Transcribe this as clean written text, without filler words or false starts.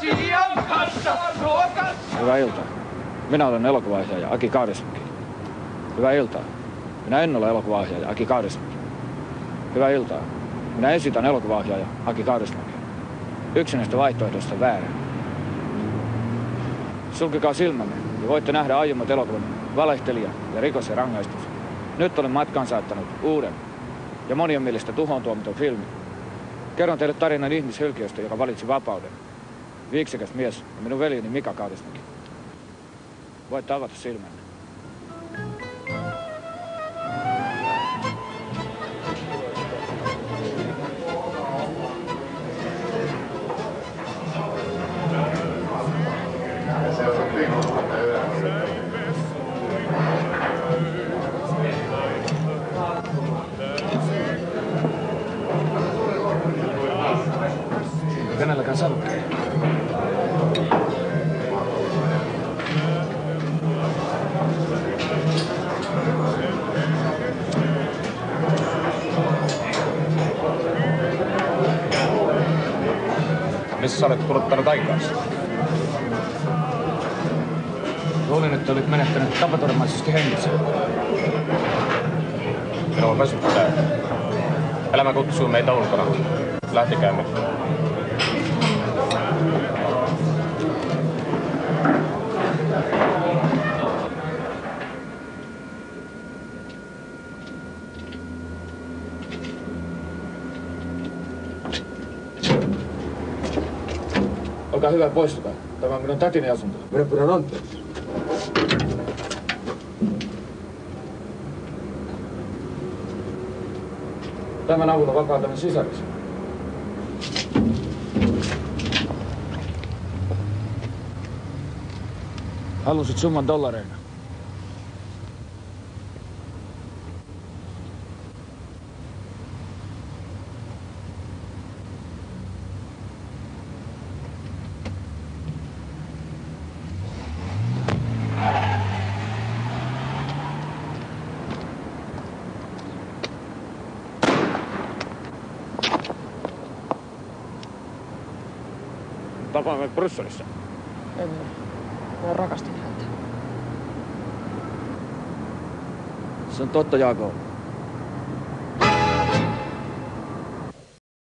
Sian kanssa ruokas! Hyvää iltaa. Minä olen elokuvaohjaaja Aki Kaurismäki. Hyvää iltaa. Minä en ole elokuvaohjaaja Aki Kaurismäki. Hyvää iltaa. Minä esitän elokuvaohjaaja Aki Kaurismäki. Yksi näistä vaihtoehdoista väärä. Sulkekaa silmänne ja voitte nähdä aiemmat elokuvan Valehtelija ja Rikos ja rangaistus. Nyt olen matkaan saattanut uuden ja monien mielestä tuhoon tuomitun filmin. Kerron teille tarinan ihmishylkiöstä, joka valitsi vapauden. Viiksikäs mies ja minun veljeni Mika Kaurismäki. Voitte avata silmänne. Kenelläkään savukkeja? Missä sä olet kuluttanut aikaasi? Luulin, että olit menettänyt tapaturmaisesti henkensä. Minua väsyttää. Elämä kutsuu meitä ulkona. Lähtikäämme. Olkaa hyvä, poistukaa. Tämä on minun tätini asunto. Minä pyydän anteeksi. Tämän avulla vapautamme sisarisen. Halusit summan dollareina. Tapaamme Brysselissa. En. Minä rakastin häntä. Se on totta, Jaakko.